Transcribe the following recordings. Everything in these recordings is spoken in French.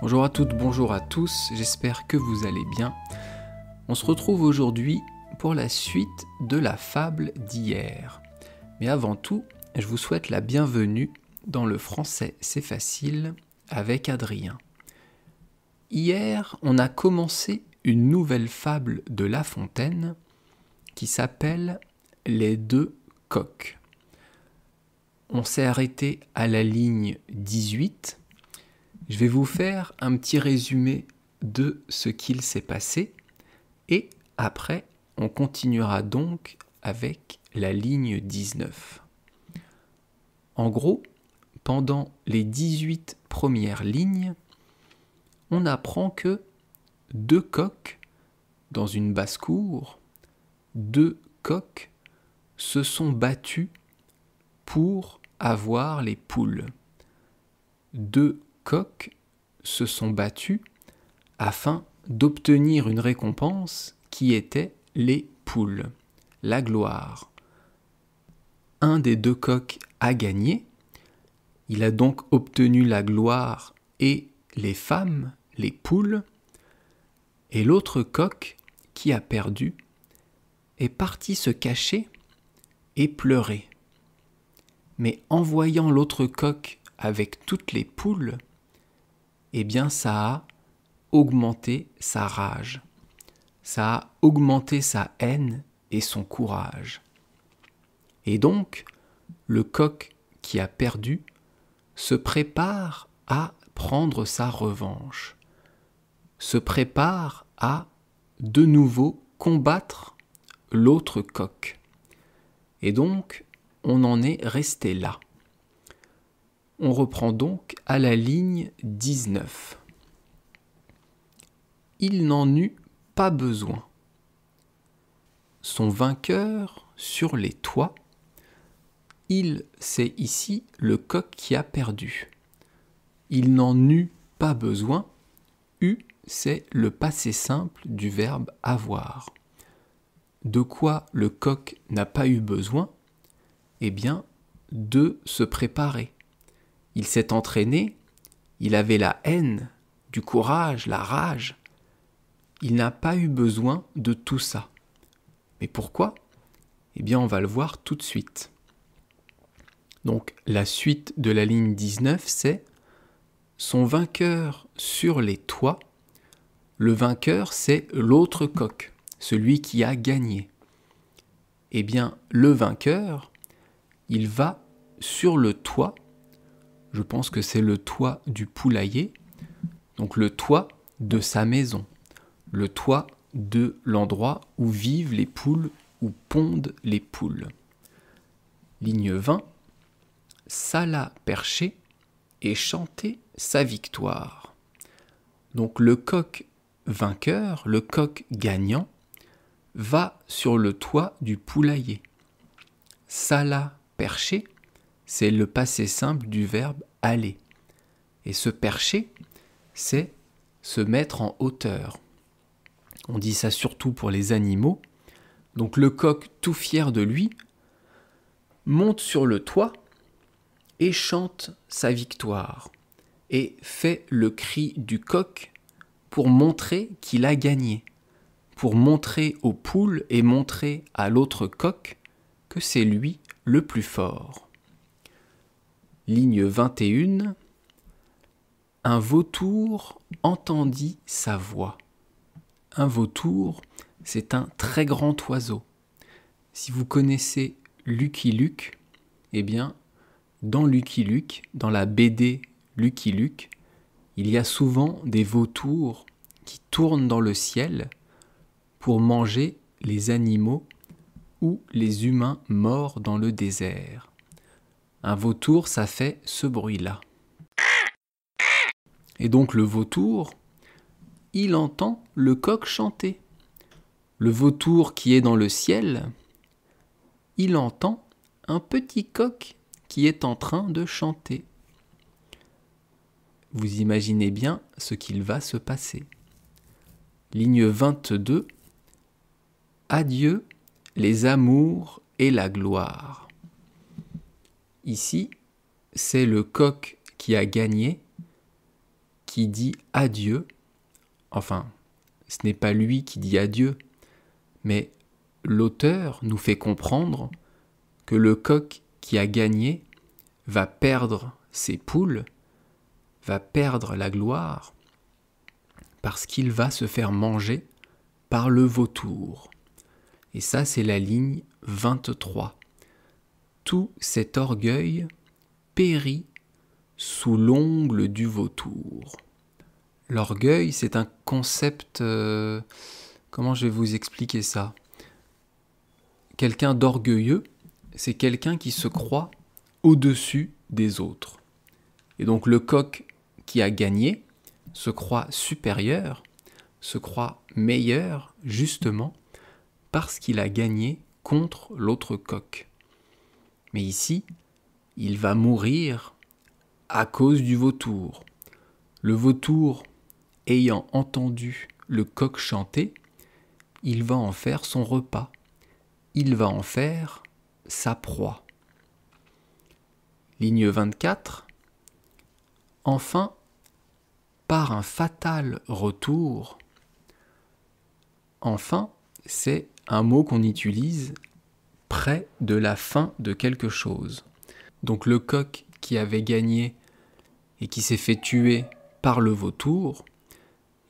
Bonjour à toutes, bonjour à tous, j'espère que vous allez bien. On se retrouve aujourd'hui pour la suite de la fable d'hier. Mais avant tout, je vous souhaite la bienvenue dans le français c'est facile avec Adrien. Hier, on a commencé une nouvelle fable de La Fontaine qui s'appelle Les deux coqs. On s'est arrêté à la ligne 18. Je vais vous faire un petit résumé de ce qu'il s'est passé et après, on continuera donc avec la ligne 19. En gros, pendant les 18 premières lignes, on apprend que deux coqs dans une basse-cour, deux coqs se sont battus pour avoir les poules. Deux coqs se sont battus afin d'obtenir une récompense qui était les poules, la gloire. Un des deux coqs a gagné, il a donc obtenu la gloire et les femmes, les poules, et l'autre coq qui a perdu est parti se cacher et pleurer. Mais en voyant l'autre coq avec toutes les poules, eh bien ça a augmenté sa rage, ça a augmenté sa haine et son courage. Et donc, le coq qui a perdu se prépare à prendre sa revanche, se prépare à de nouveau combattre l'autre coq. Et donc, on en est resté là. On reprend donc à la ligne 19. Il n'en eut pas besoin. Son vainqueur sur les toits, il, c'est ici le coq qui a perdu. Il n'en eut pas besoin. Eu, c'est le passé simple du verbe avoir. De quoi le coq n'a pas eu besoin ? Eh bien, de se préparer. Il s'est entraîné, il avait la haine, du courage, la rage. Il n'a pas eu besoin de tout ça. Mais pourquoi ? Eh bien, on va le voir tout de suite. Donc, la suite de la ligne 19, c'est son vainqueur sur les toits. Le vainqueur, c'est l'autre coq, celui qui a gagné. Eh bien, le vainqueur, il va sur le toit. Je pense que c'est le toit du poulailler, donc le toit de sa maison, le toit de l'endroit où vivent les poules, où pondent les poules. Ligne 20, s'alla percher et chanter sa victoire. Donc le coq vainqueur, le coq gagnant, va sur le toit du poulailler. S'alla percher, c'est le passé simple du verbe aller. Et se percher, c'est se mettre en hauteur. On dit ça surtout pour les animaux. Donc le coq, tout fier de lui, monte sur le toit et chante sa victoire. Et fait le cri du coq pour montrer qu'il a gagné. Pour montrer aux poules et montrer à l'autre coq que c'est lui le plus fort. Ligne 21, un vautour entendit sa voix. Un vautour, c'est un très grand oiseau. Si vous connaissez Lucky Luke, eh bien, dans Lucky Luke, dans la BD Lucky Luke, il y a souvent des vautours qui tournent dans le ciel pour manger les animaux ou les humains morts dans le désert. Un vautour, ça fait ce bruit-là. Et donc le vautour, il entend le coq chanter. Le vautour qui est dans le ciel, il entend un petit coq qui est en train de chanter. Vous imaginez bien ce qu'il va se passer. Ligne 22, adieu les amours et la gloire. Ici, c'est le coq qui a gagné qui dit adieu, enfin, ce n'est pas lui qui dit adieu, mais l'auteur nous fait comprendre que le coq qui a gagné va perdre ses poules, va perdre la gloire, parce qu'il va se faire manger par le vautour. Et ça, c'est la ligne 23. Tout cet orgueil périt sous l'ongle du vautour. L'orgueil, c'est un concept... comment je vais vous expliquer ça? Quelqu'un d'orgueilleux, c'est quelqu'un qui se croit au-dessus des autres. Et donc le coq qui a gagné se croit supérieur, se croit meilleur, justement, parce qu'il a gagné contre l'autre coq. Mais ici, il va mourir à cause du vautour. Le vautour, ayant entendu le coq chanter, il va en faire son repas. Il va en faire sa proie. Ligne 24. Enfin, par un fatal retour, enfin, c'est un mot qu'on utilise près de la fin de quelque chose. Donc le coq qui avait gagné et qui s'est fait tuer par le vautour,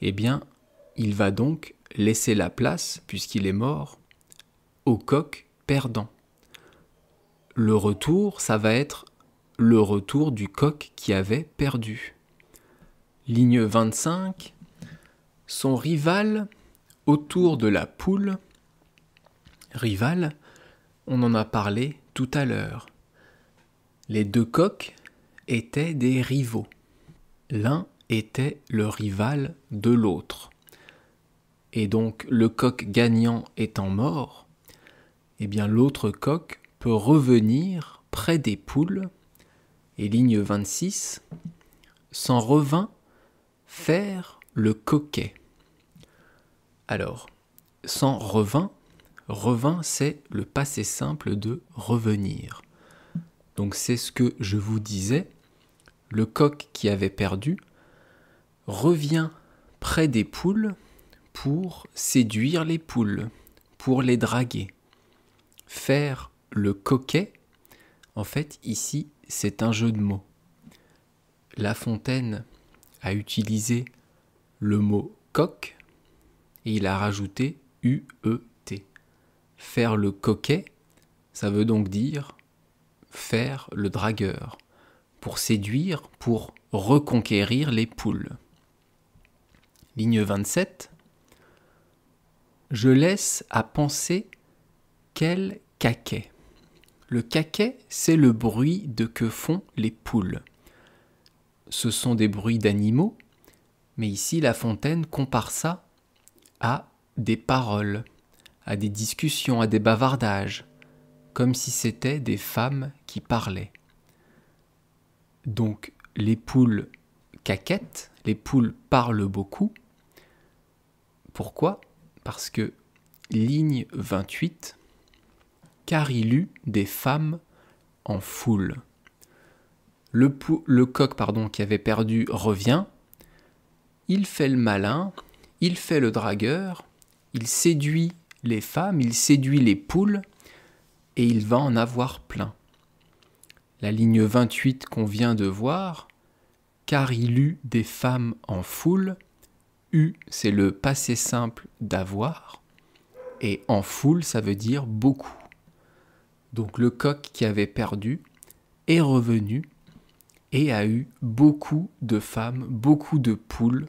eh bien, il va donc laisser la place, puisqu'il est mort, au coq perdant. Le retour, ça va être le retour du coq qui avait perdu. Ligne 25. Son rival autour de la poule. Rival, on en a parlé tout à l'heure. Les deux coqs étaient des rivaux. L'un était le rival de l'autre. Et donc le coq gagnant étant mort, eh bien l'autre coq peut revenir près des poules, et ligne 26, s'en revint faire le coquet. Alors, s'en revint, revint c'est le passé simple de revenir. Donc c'est ce que je vous disais, le coq qui avait perdu revient près des poules pour séduire les poules, pour les draguer. Faire le coquet, en fait ici c'est un jeu de mots. La Fontaine a utilisé le mot coq et il a rajouté UET. Faire le coquet, ça veut donc dire faire le dragueur, pour séduire, pour reconquérir les poules. Ligne 27. Je laisse à penser quel caquet. Le caquet, c'est le bruit de que font les poules. Ce sont des bruits d'animaux, mais ici La Fontaine compare ça à des paroles, à des discussions, à des bavardages, comme si c'était des femmes qui parlaient. Donc les poules caquettent, les poules parlent beaucoup. Pourquoi ? Parce que ligne 28, car il eut des femmes en foule. Le coq qui avait perdu revient, il fait le malin, il fait le dragueur, il séduit les femmes, il séduit les poules, et il va en avoir plein. La ligne 28 qu'on vient de voir, car il eut des femmes en foule, eu c'est le passé simple d'avoir, et en foule ça veut dire beaucoup. Donc le coq qui avait perdu est revenu et a eu beaucoup de femmes, beaucoup de poules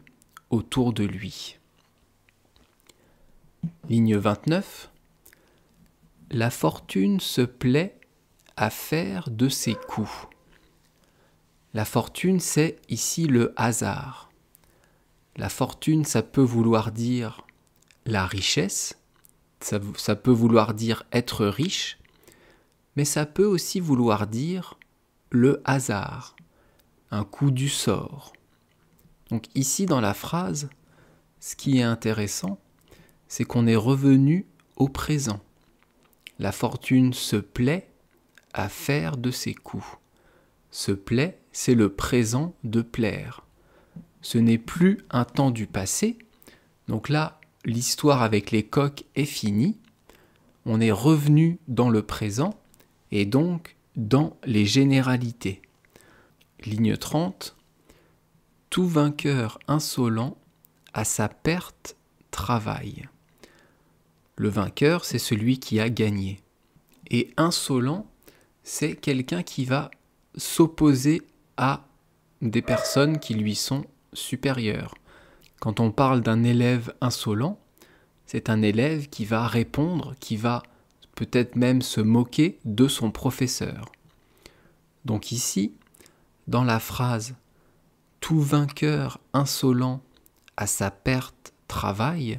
autour de lui. Ligne 29. La fortune se plaît à faire de ses coups. La fortune, c'est ici le hasard. La fortune, ça peut vouloir dire la richesse, ça peut vouloir dire être riche, mais ça peut aussi vouloir dire le hasard, un coup du sort. Donc ici dans la phrase, ce qui est intéressant, c'est qu'on est revenu au présent. La fortune se plaît à faire de ses coups. Se plaît, c'est le présent de plaire. ce n'est plus un temps du passé. Donc là, l'histoire avec les coqs est finie. On est revenu dans le présent et donc dans les généralités. Ligne 30. Tout vainqueur insolent à sa perte travaille. Le vainqueur, c'est celui qui a gagné. Et insolent, c'est quelqu'un qui va s'opposer à des personnes qui lui sont supérieures. Quand on parle d'un élève insolent, c'est un élève qui va répondre, qui va peut-être même se moquer de son professeur. Donc ici, dans la phrase « Tout vainqueur insolent à sa perte travaille »,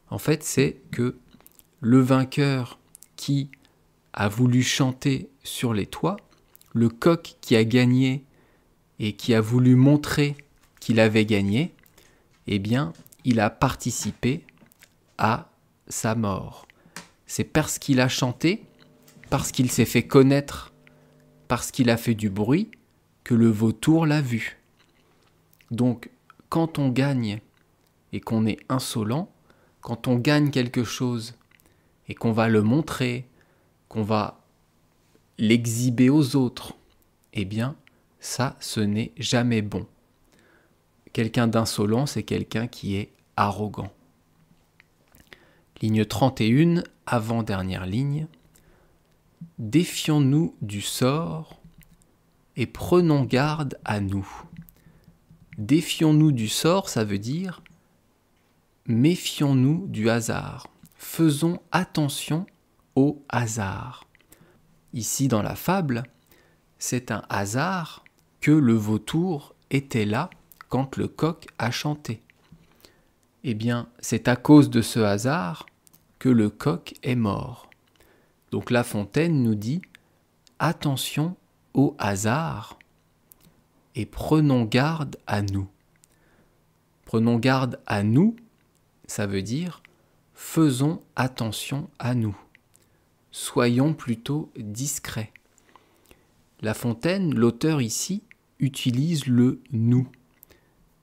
en fait, c'est que le vainqueur qui a voulu chanter sur les toits, le coq qui a gagné et qui a voulu montrer qu'il avait gagné, eh bien, il a participé à sa mort. C'est parce qu'il a chanté, parce qu'il s'est fait connaître, parce qu'il a fait du bruit, que le vautour l'a vu. Donc, quand on gagne et qu'on est insolent, quand on gagne quelque chose et qu'on va le montrer, qu'on va l'exhiber aux autres, eh bien, ça, ce n'est jamais bon. Quelqu'un d'insolent, c'est quelqu'un qui est arrogant. Ligne 31, avant-dernière ligne. Défions-nous du sort et prenons garde à nous. Défions-nous du sort, ça veut dire méfions-nous du hasard. Faisons attention au hasard. Ici, dans la fable, c'est un hasard que le vautour était là quand le coq a chanté. Eh bien, c'est à cause de ce hasard que le coq est mort. Donc La Fontaine nous dit « Attention au hasard et prenons garde à nous ». Prenons garde à nous, ça veut dire faisons attention à nous. Soyons plutôt discrets. La Fontaine, l'auteur ici, utilise le « nous ».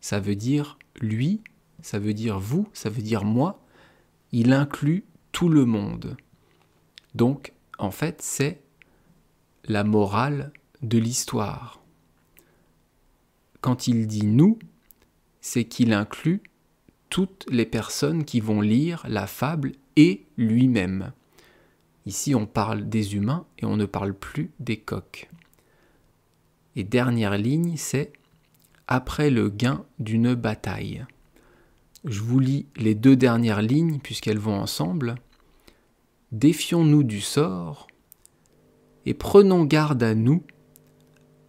Ça veut dire lui, ça veut dire vous, ça veut dire moi. Il inclut tout le monde. Donc, en fait, c'est la morale de l'histoire. Quand il dit « nous », c'est qu'il inclut toutes les personnes qui vont lire la fable et lui-même. Ici, on parle des humains et on ne parle plus des coqs. Et dernière ligne, c'est « après le gain d'une bataille ». Je vous lis les deux dernières lignes puisqu'elles vont ensemble. « Défions-nous du sort et prenons garde à nous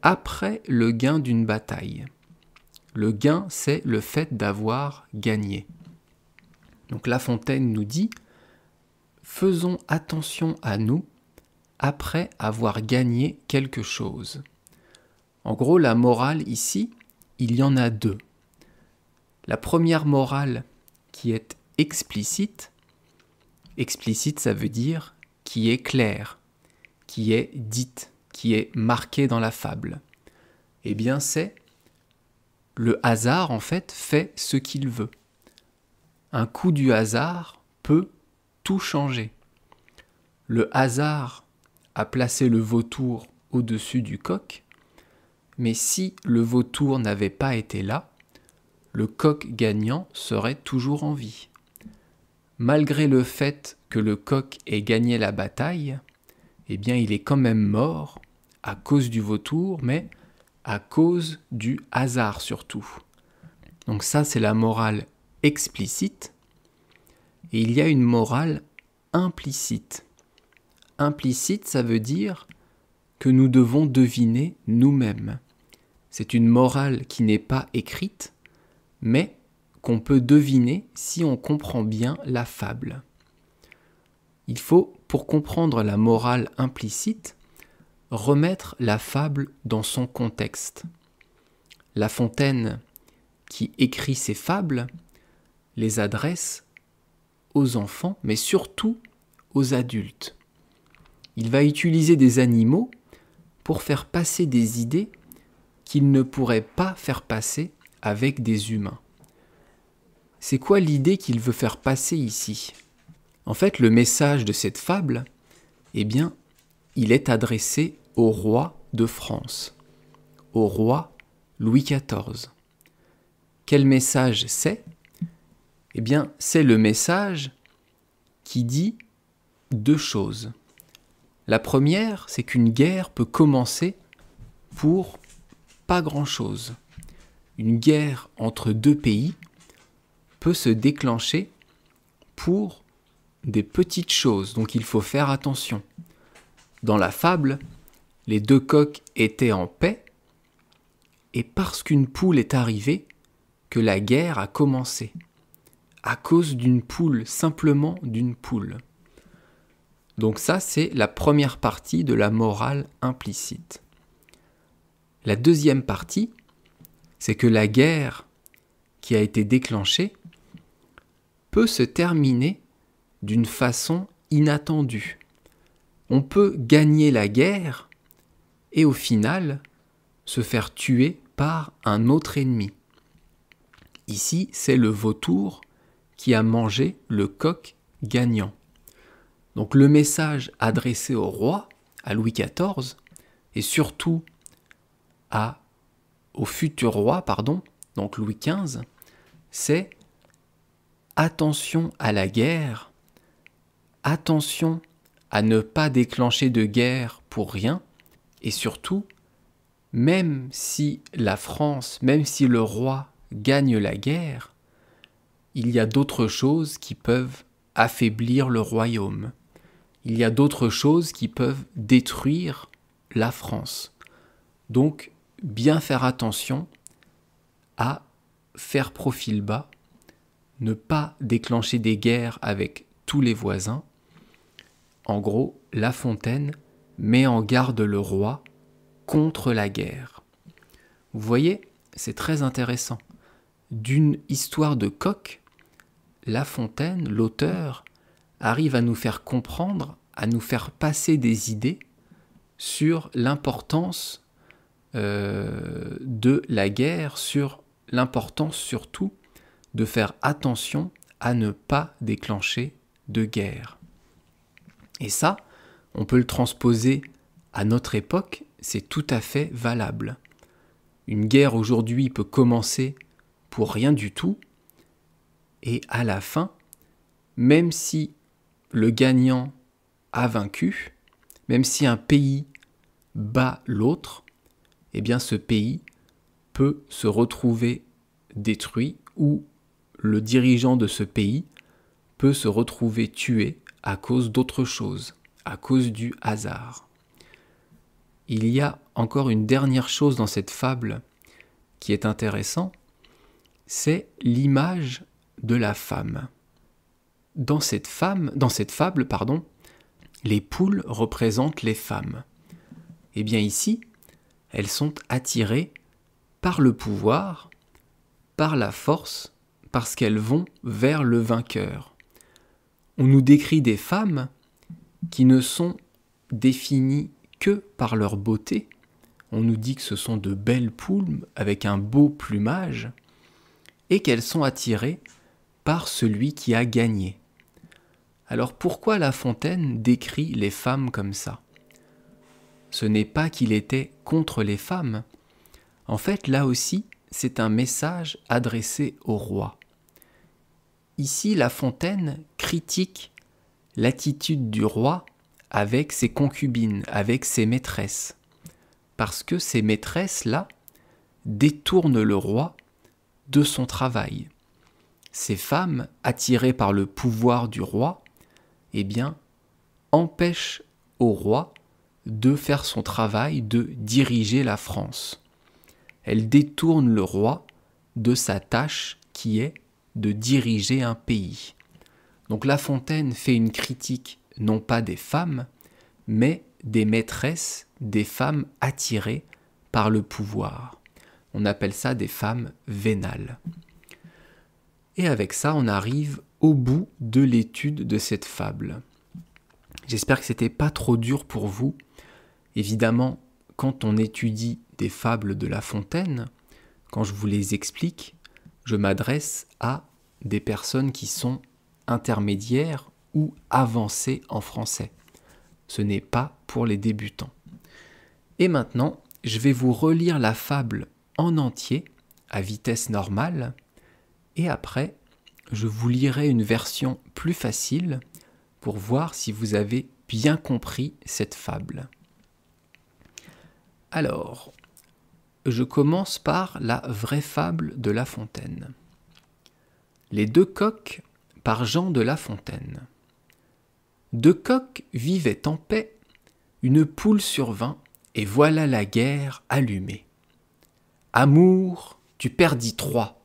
après le gain d'une bataille ». Le gain, c'est le fait d'avoir gagné. Donc La Fontaine nous dit « Faisons attention à nous après avoir gagné quelque chose ». En gros, la morale ici, il y en a deux. La première morale qui est explicite, explicite ça veut dire qui est claire, qui est dite, qui est marquée dans la fable. Eh bien c'est le hasard en fait ce qu'il veut. Un coup du hasard peut tout changer. Le hasard a placé le vautour au-dessus du coq, mais si le vautour n'avait pas été là, le coq gagnant serait toujours en vie. Malgré le fait que le coq ait gagné la bataille, eh bien il est quand même mort à cause du vautour, mais à cause du hasard surtout. Donc ça, c'est la morale explicite. Et il y a une morale implicite. Implicite, ça veut dire que nous devons deviner nous-mêmes. C'est une morale qui n'est pas écrite, mais qu'on peut deviner si on comprend bien la fable. Il faut, pour comprendre la morale implicite, remettre la fable dans son contexte. La Fontaine, qui écrit ses fables, les adresse aux enfants, mais surtout aux adultes. Il va utiliser des animaux pour faire passer des idées qu'il ne pourrait pas faire passer avec des humains. C'est quoi l'idée qu'il veut faire passer ici? En fait, le message de cette fable, eh bien, il est adressé au roi de France, au roi Louis XIV. Quel message c'est? Eh bien, c'est le message qui dit deux choses. La première, c'est qu'une guerre peut commencer pour pas grand-chose. Une guerre entre deux pays peut se déclencher pour des petites choses, donc il faut faire attention. Dans la fable, les deux coqs étaient en paix, et parce qu'une poule est arrivée, que la guerre a commencé, à cause d'une poule, simplement d'une poule. Donc ça, c'est la première partie de la morale implicite. La deuxième partie, c'est que la guerre qui a été déclenchée peut se terminer d'une façon inattendue. On peut gagner la guerre et au final se faire tuer par un autre ennemi. Ici, c'est le vautour qui a mangé le coq gagnant. Donc le message adressé au roi, à Louis XIV, et surtout au futur roi, donc Louis XV, c'est attention à la guerre, attention à ne pas déclencher de guerre pour rien, et surtout, même si la France, même si le roi gagne la guerre, il y a d'autres choses qui peuvent affaiblir le royaume. Il y a d'autres choses qui peuvent détruire la France. Donc, bien faire attention à faire profil bas, ne pas déclencher des guerres avec tous les voisins. En gros, La Fontaine met en garde le roi contre la guerre. Vous voyez, c'est très intéressant. D'une histoire de coq, La Fontaine, l'auteur, arrive à nous faire comprendre, à nous faire passer des idées sur l'importance de la guerre, sur l'importance surtout de faire attention à ne pas déclencher de guerre. Et ça, on peut le transposer à notre époque, c'est tout à fait valable. Une guerre aujourd'hui peut commencer pour rien du tout, et à la fin, même si le gagnant a vaincu, même si un pays bat l'autre, eh bien ce pays peut se retrouver détruit ou le dirigeant de ce pays peut se retrouver tué à cause d'autre chose, à cause du hasard. Il y a encore une dernière chose dans cette fable qui est intéressant, c'est l'image de la femme. Dans cette fable, les poules représentent les femmes. Et bien ici, elles sont attirées par le pouvoir, par la force, parce qu'elles vont vers le vainqueur. On nous décrit des femmes qui ne sont définies que par leur beauté. On nous dit que ce sont de belles poules avec un beau plumage et qu'elles sont attirées par celui qui a gagné. Alors pourquoi La Fontaine décrit les femmes comme ça? Ce n'est pas qu'il était contre les femmes. En fait, là aussi, c'est un message adressé au roi. Ici, La Fontaine critique l'attitude du roi avec ses concubines, avec ses maîtresses. Parce que ces maîtresses-là détournent le roi de son travail. Ces femmes, attirées par le pouvoir du roi, eh bien, empêchent au roi de faire son travail, de diriger la France. Elles détournent le roi de sa tâche qui est de diriger un pays. Donc La Fontaine fait une critique non pas des femmes, mais des maîtresses, des femmes attirées par le pouvoir. On appelle ça des femmes vénales. Et avec ça, on arrive au bout de l'étude de cette fable. J'espère que c'était pas trop dur pour vous. Évidemment, quand on étudie des fables de La Fontaine, Quand je vous les explique, je m'adresse à des personnes qui sont intermédiaires ou avancées en français. Ce n'est pas pour les débutants. Et maintenant, je vais vous relire la fable en entier, à vitesse normale, et après, je vous lirai une version plus facile pour voir si vous avez bien compris cette fable. Alors, je commence par la vraie fable de La Fontaine. Les deux coqs par Jean de La Fontaine. Deux coqs vivaient en paix, une poule survint, et voilà la guerre allumée. Amour, tu perdis trois,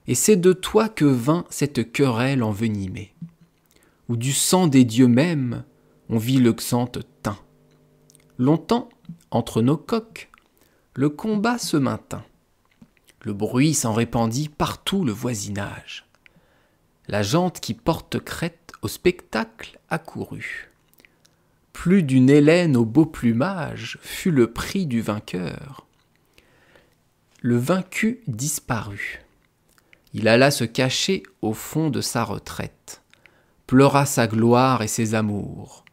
et c'est de toi que vint cette querelle envenimée, où du sang des dieux mêmes on vit le xanthe teint. Longtemps, entre nos coqs, le combat se maintint. Le bruit s'en répandit partout le voisinage. La gent qui porte crête au spectacle accourut. Plus d'une Hélène au beau plumage fut le prix du vainqueur. Le vaincu disparut. Il alla se cacher au fond de sa retraite, pleura sa gloire et ses amours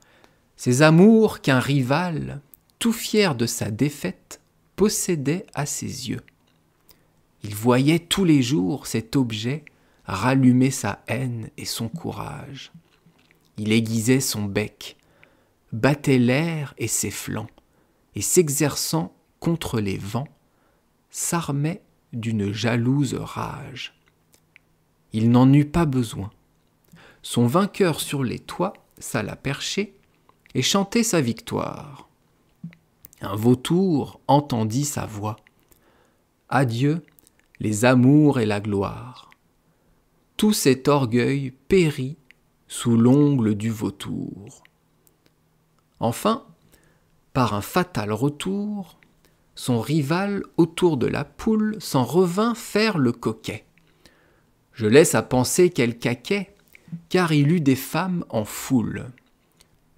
qu'un rival, tout fier de sa défaite, possédait à ses yeux. Il voyait tous les jours cet objet rallumer sa haine et son courage. Il aiguisait son bec, battait l'air et ses flancs, et s'exerçant contre les vents, s'armait d'une jalouse rage. Il n'en eut pas besoin. Son vainqueur sur les toits s'alla percher et chantait sa victoire. Un vautour entendit sa voix. Adieu, les amours et la gloire. Tout cet orgueil périt sous l'ongle du vautour. Enfin, par un fatal retour, son rival autour de la poule s'en revint faire le coquet. Je laisse à penser quel caquet, car il eut des femmes en foule.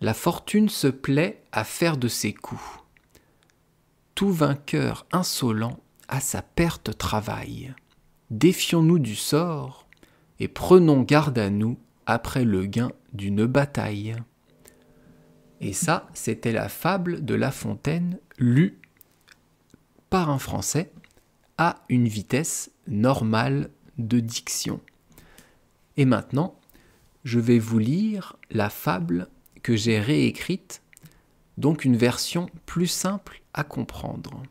La fortune se plaît à faire de ses coups. Tout vainqueur insolent à sa perte travaille. Défions-nous du sort et prenons garde à nous après le gain d'une bataille. Et ça, c'était la fable de La Fontaine lue par un Français à une vitesse normale de diction. Et maintenant, je vais vous lire la fable que j'ai réécrite, donc une version plus simple à comprendre.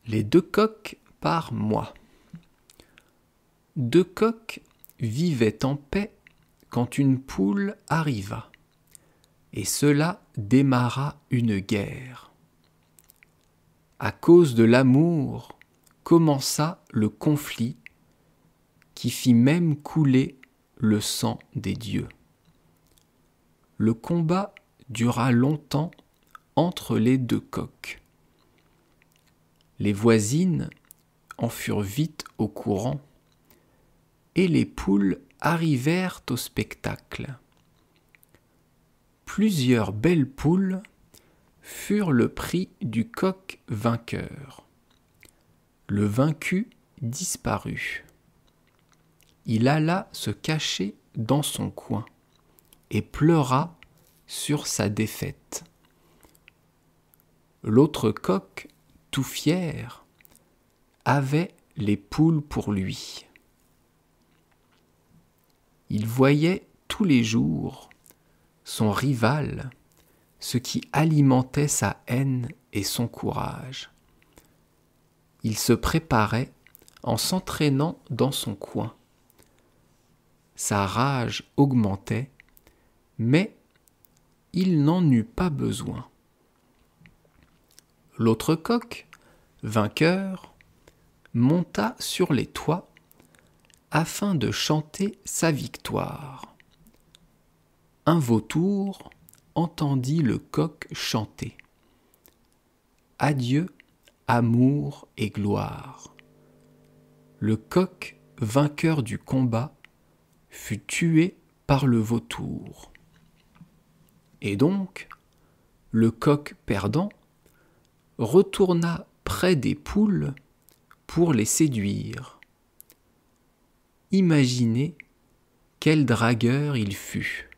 Les deux coqs par moi. Deux coqs vivaient en paix quand une poule arriva, et cela démarra une guerre. À cause de l'amour commença le conflit qui fit même couler le sang des dieux. Le combat dura longtemps entre les deux coqs. Les voisines en furent vite au courant, et les poules arrivèrent au spectacle. Plusieurs belles poules furent le prix du coq vainqueur. Le vaincu disparut. Il alla se cacher dans son coin et pleura sur sa défaite. L'autre coq, tout fier, avait les poules pour lui. Il voyait tous les jours son rival, ce qui alimentait sa haine et son courage. Il se préparait en s'entraînant dans son coin. Sa rage augmentait, mais il n'en eut pas besoin. L'autre coq, vainqueur, monta sur les toits afin de chanter sa victoire. Un vautour entendit le coq chanter. Adieu, amour et gloire. Le coq, vainqueur du combat, fut tué par le vautour. Et donc, le coq perdant retourna près des poules pour les séduire. Imaginez quel dragueur il fut,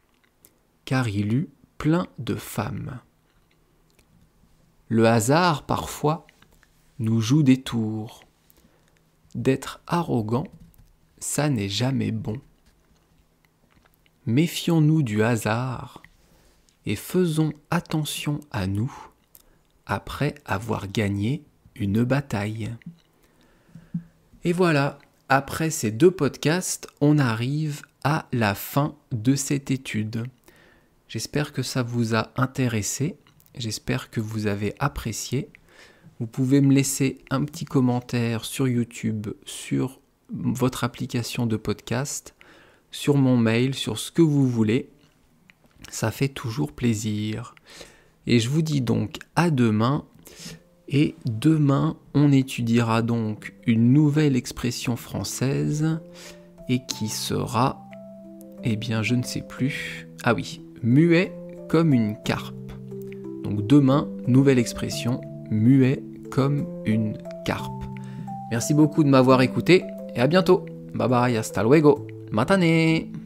car il eut plein de femmes. Le hasard, parfois, nous joue des tours. D'être arrogant, ça n'est jamais bon. Méfions-nous du hasard et faisons attention à nous après avoir gagné une bataille. Et voilà, après ces 2 podcasts, on arrive à la fin de cette étude. J'espère que ça vous a intéressé, j'espère que vous avez apprécié. Vous pouvez me laisser un petit commentaire sur YouTube, sur votre application de podcast, sur mon mail, sur ce que vous voulez. Ça fait toujours plaisir. Et je vous dis donc à demain. Et demain, on étudiera donc une nouvelle expression française et qui sera, je ne sais plus. Ah oui, muet comme une carpe. Donc demain, nouvelle expression, muet comme une carpe. Merci beaucoup de m'avoir écouté et à bientôt. Bye bye, hasta luego. Matane.